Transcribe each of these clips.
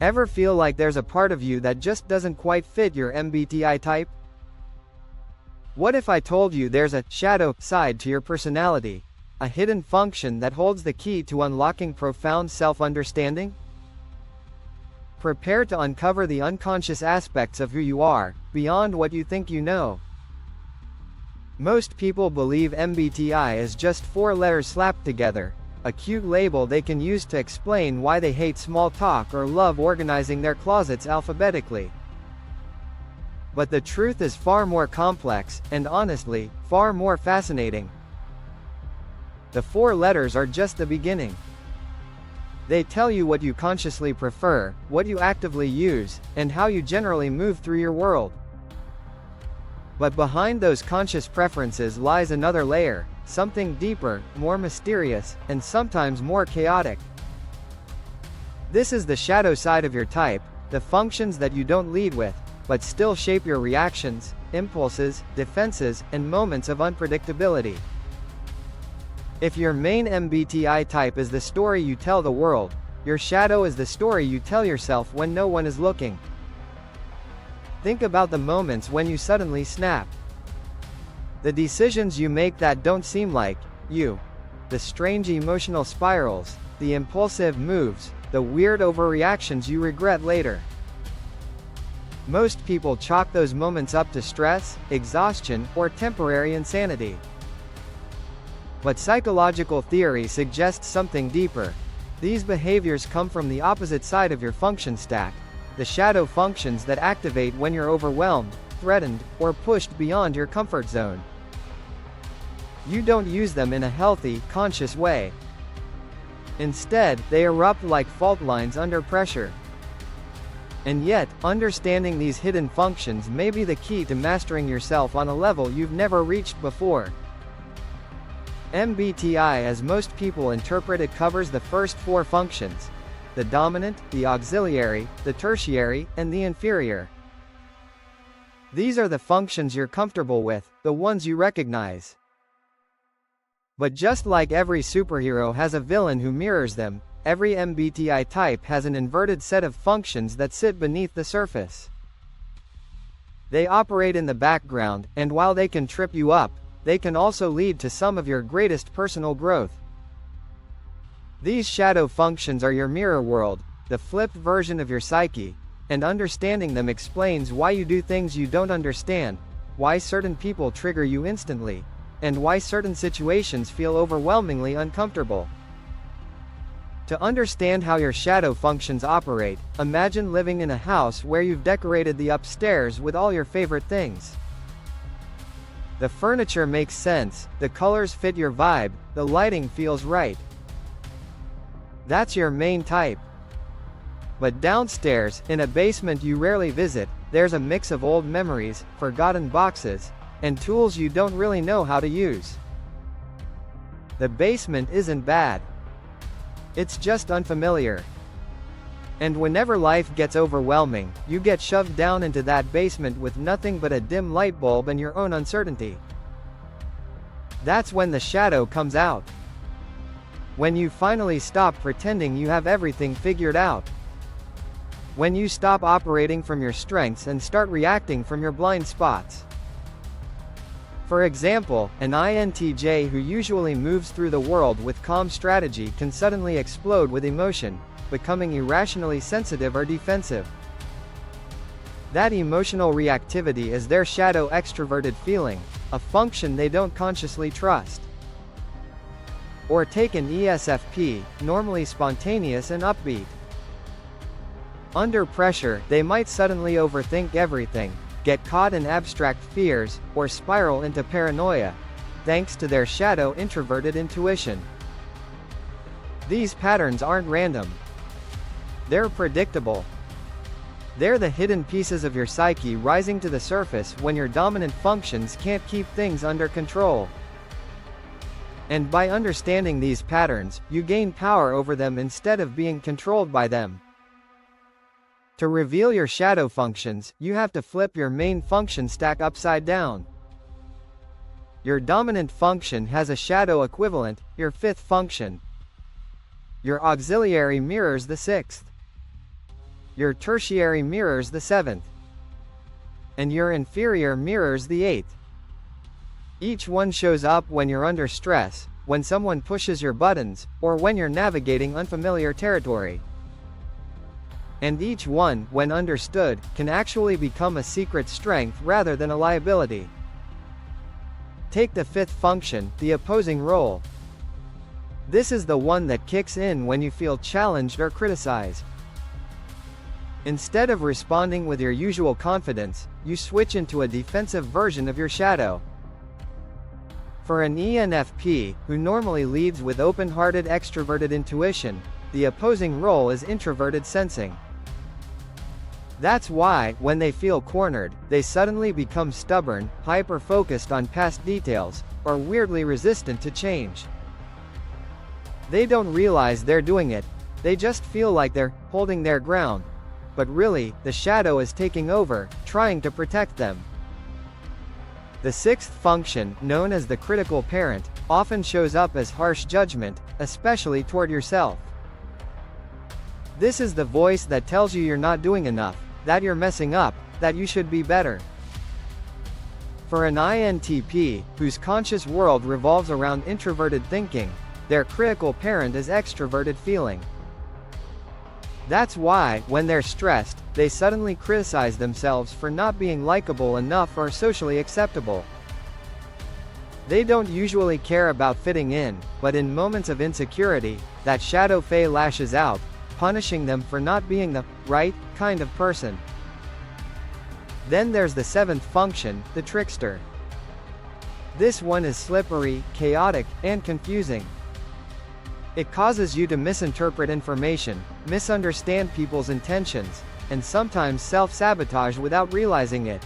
Ever feel like there's a part of you that just doesn't quite fit your MBTI type? What if I told you there's a shadow side to your personality, a hidden function that holds the key to unlocking profound self-understanding? Prepare to uncover the unconscious aspects of who you are, beyond what you think you know. Most people believe MBTI is just 4 letters slapped together, a cute label they can use to explain why they hate small talk or love organizing their closets alphabetically. But the truth is far more complex, and honestly, far more fascinating. The 4 letters are just the beginning. They tell you what you consciously prefer, what you actively use, and how you generally move through your world. But behind those conscious preferences lies another layer, something deeper, more mysterious, and sometimes more chaotic. This is the shadow side of your type, the functions that you don't lead with, but still shape your reactions, impulses, defenses, and moments of unpredictability. If your main MBTI type is the story you tell the world, your shadow is the story you tell yourself when no one is looking. Think about the moments when you suddenly snap. The decisions you make that don't seem like you. The strange emotional spirals, the impulsive moves, the weird overreactions you regret later. Most people chalk those moments up to stress, exhaustion, or temporary insanity. But psychological theory suggests something deeper. These behaviors come from the opposite side of your function stack, the shadow functions that activate when you're overwhelmed, threatened, or pushed beyond your comfort zone. You don't use them in a healthy, conscious way. Instead, they erupt like fault lines under pressure. And yet, understanding these hidden functions may be the key to mastering yourself on a level you've never reached before. MBTI, as most people interpret it, covers the first 4 functions: the dominant, the auxiliary, the tertiary, and the inferior. These are the functions you're comfortable with, the ones you recognize. But just like every superhero has a villain who mirrors them, every MBTI type has an inverted set of functions that sit beneath the surface. They operate in the background, and while they can trip you up, they can also lead to some of your greatest personal growth. These shadow functions are your mirror world, the flipped version of your psyche, and understanding them explains why you do things you don't understand, why certain people trigger you instantly, and why certain situations feel overwhelmingly uncomfortable. To understand how your shadow functions operate, imagine living in a house where you've decorated the upstairs with all your favorite things. The furniture makes sense, the colors fit your vibe, the lighting feels right. That's your main type. But downstairs, in a basement you rarely visit, there's a mix of old memories, forgotten boxes, and tools you don't really know how to use. The basement isn't bad. It's just unfamiliar. And whenever life gets overwhelming, you get shoved down into that basement with nothing but a dim light bulb and your own uncertainty. That's when the shadow comes out. When you finally stop pretending you have everything figured out. When you stop operating from your strengths and start reacting from your blind spots. For example, an INTJ who usually moves through the world with calm strategy can suddenly explode with emotion, becoming irrationally sensitive or defensive. That emotional reactivity is their shadow extroverted feeling, a function they don't consciously trust. Or take an ESFP, normally spontaneous and upbeat. Under pressure, they might suddenly overthink everything, get caught in abstract fears, or spiral into paranoia, thanks to their shadow introverted intuition. These patterns aren't random. They're predictable. They're the hidden pieces of your psyche rising to the surface when your dominant functions can't keep things under control. And by understanding these patterns, you gain power over them instead of being controlled by them. To reveal your shadow functions, you have to flip your main function stack upside down. Your dominant function has a shadow equivalent, your 5th function. Your auxiliary mirrors the 6th. Your tertiary mirrors the 7th. And your inferior mirrors the 8th. Each one shows up when you're under stress, when someone pushes your buttons, or when you're navigating unfamiliar territory. And each one, when understood, can actually become a secret strength rather than a liability. Take the 5th function, the opposing role. This is the one that kicks in when you feel challenged or criticized. Instead of responding with your usual confidence, you switch into a defensive version of your shadow. For an ENFP, who normally leads with open-hearted extroverted intuition, the opposing role is introverted sensing. That's why, when they feel cornered, they suddenly become stubborn, hyper-focused on past details, or weirdly resistant to change. They don't realize they're doing it, they just feel like they're holding their ground. But really, the shadow is taking over, trying to protect them. The 6th function, known as the critical parent, often shows up as harsh judgment, especially toward yourself. This is the voice that tells you you're not doing enough, that you're messing up, that you should be better. For an INTP, whose conscious world revolves around introverted thinking, their critical parent is extroverted feeling. That's why, when they're stressed, they suddenly criticize themselves for not being likable enough or socially acceptable. They don't usually care about fitting in, but in moments of insecurity, that shadow Fae lashes out, punishing them for not being the right kind of person. Then there's the 7th function, the trickster. This one is slippery, chaotic, and confusing. It causes you to misinterpret information, misunderstand people's intentions, and sometimes self-sabotage without realizing it.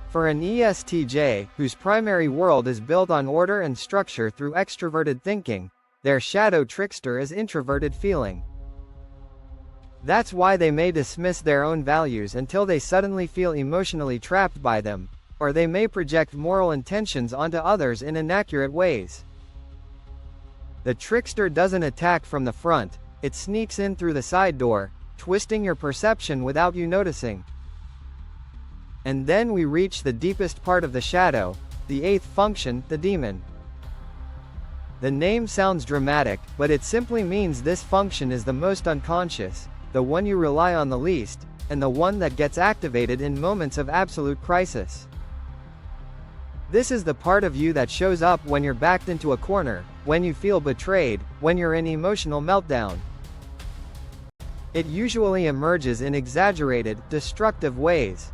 For an ESTJ, whose primary world is built on order and structure through extroverted thinking, their shadow trickster is introverted feeling. That's why they may dismiss their own values until they suddenly feel emotionally trapped by them, or they may project moral intentions onto others in inaccurate ways. The trickster doesn't attack from the front, it sneaks in through the side door, twisting your perception without you noticing. And then we reach the deepest part of the shadow, the 8th function, the demon. The name sounds dramatic, but it simply means this function is the most unconscious, the one you rely on the least, and the one that gets activated in moments of absolute crisis. This is the part of you that shows up when you're backed into a corner, when you feel betrayed, when you're in emotional meltdown. It usually emerges in exaggerated, destructive ways.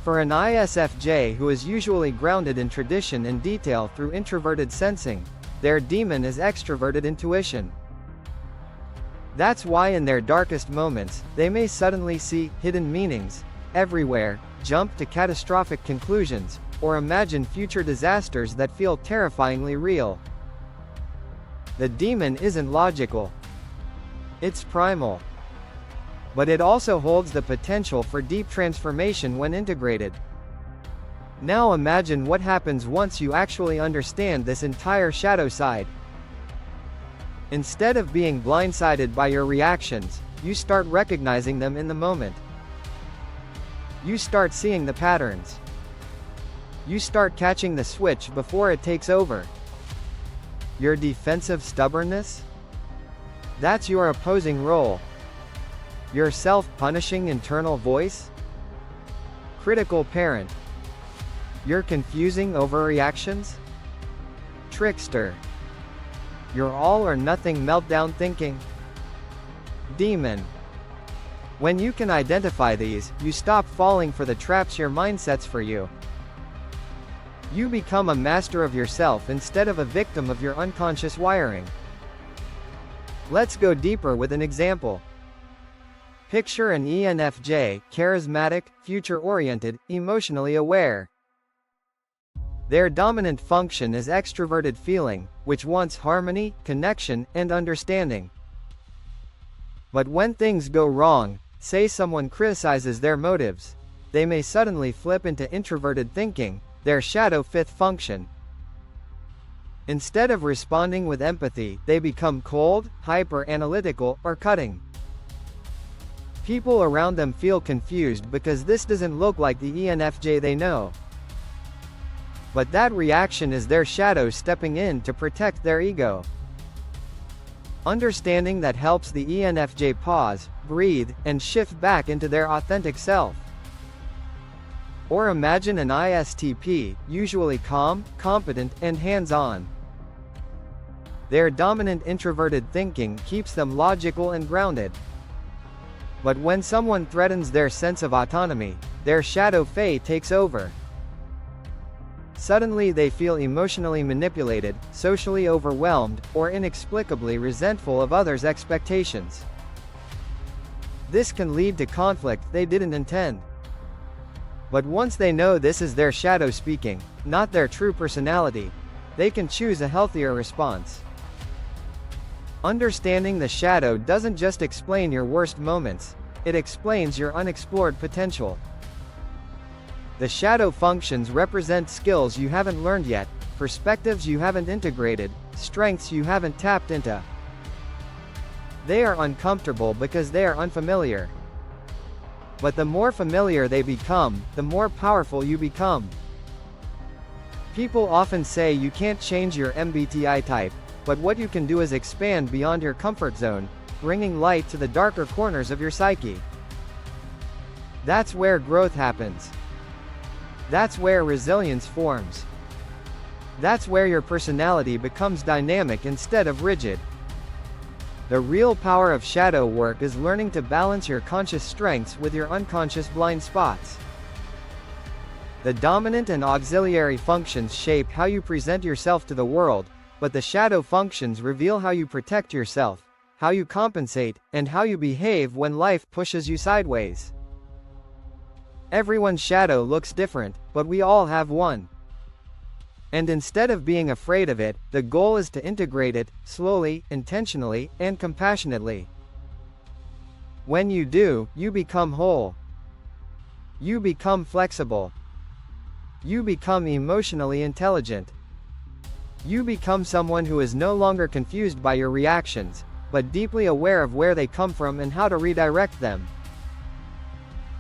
For an ISFJ who is usually grounded in tradition and detail through introverted sensing, their demon is extroverted intuition. That's why in their darkest moments, they may suddenly see hidden meanings everywhere, jump to catastrophic conclusions, or imagine future disasters that feel terrifyingly real. The demon isn't logical. It's primal. But it also holds the potential for deep transformation when integrated. Now imagine what happens once you actually understand this entire shadow side. Instead of being blindsided by your reactions, you start recognizing them in the moment. You start seeing the patterns. You start catching the switch before it takes over. Your defensive stubbornness? That's your opposing role. Your self-punishing internal voice? Critical parent. Your confusing overreactions? Trickster. Your all-or-nothing meltdown thinking? Demon. When you can identify these, you stop falling for the traps your mind sets for you. You become a master of yourself instead of a victim of your unconscious wiring. Let's go deeper with an example. Picture an ENFJ, charismatic, future-oriented, emotionally aware. Their dominant function is extroverted feeling, which wants harmony, connection, and understanding. But when things go wrong, say someone criticizes their motives, they may suddenly flip into introverted thinking, their shadow 5th function. Instead of responding with empathy, they become cold, hyper-analytical, or cutting. People around them feel confused because this doesn't look like the ENFJ they know. But that reaction is their shadow stepping in to protect their ego. Understanding that helps the ENFJ pause, breathe, and shift back into their authentic self. Or imagine an ISTP, usually calm, competent, and hands-on. Their dominant introverted thinking keeps them logical and grounded. But when someone threatens their sense of autonomy, their shadow Fae takes over. Suddenly they feel emotionally manipulated, socially overwhelmed, or inexplicably resentful of others' expectations. This can lead to conflict they didn't intend. But once they know this is their shadow speaking, not their true personality, they can choose a healthier response. Understanding the shadow doesn't just explain your worst moments, it explains your unexplored potential. The shadow functions represent skills you haven't learned yet, perspectives you haven't integrated, strengths you haven't tapped into. They are uncomfortable because they are unfamiliar. But the more familiar they become, the more powerful you become. People often say you can't change your MBTI type, but what you can do is expand beyond your comfort zone, bringing light to the darker corners of your psyche. That's where growth happens. That's where resilience forms. That's where your personality becomes dynamic instead of rigid. The real power of shadow work is learning to balance your conscious strengths with your unconscious blind spots. The dominant and auxiliary functions shape how you present yourself to the world, but the shadow functions reveal how you protect yourself, how you compensate, and how you behave when life pushes you sideways. Everyone's shadow looks different, but we all have one. And instead of being afraid of it, the goal is to integrate it, slowly, intentionally, and compassionately. When you do, you become whole. You become flexible. You become emotionally intelligent. You become someone who is no longer confused by your reactions, but deeply aware of where they come from and how to redirect them.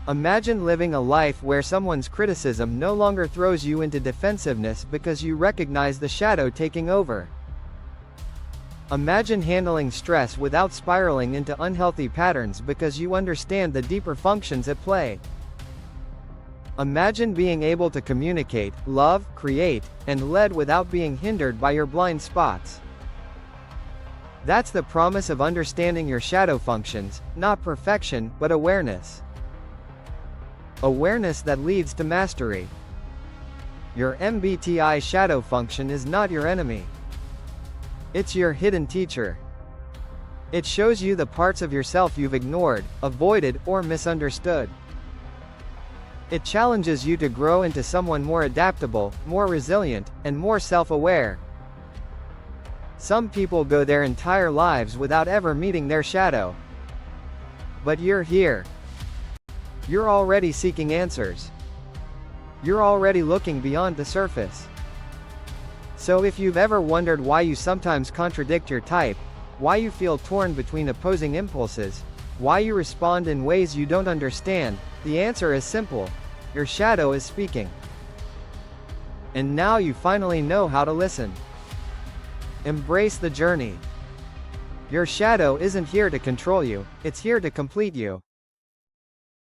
Imagine living a life where someone's criticism no longer throws you into defensiveness because you recognize the shadow taking over. Imagine handling stress without spiraling into unhealthy patterns because you understand the deeper functions at play. Imagine being able to communicate, love, create, and lead without being hindered by your blind spots. That's the promise of understanding your shadow functions, not perfection, but awareness. Awareness that leads to mastery. Your MBTI shadow function is not your enemy. It's your hidden teacher. It shows you the parts of yourself you've ignored, avoided, or misunderstood. It challenges you to grow into someone more adaptable, more resilient, and more self-aware. Some people go their entire lives without ever meeting their shadow. But you're here. You're already seeking answers. You're already looking beyond the surface. So if you've ever wondered why you sometimes contradict your type, why you feel torn between opposing impulses, why you respond in ways you don't understand, the answer is simple. Your shadow is speaking. And now you finally know how to listen. Embrace the journey. Your shadow isn't here to control you, it's here to complete you.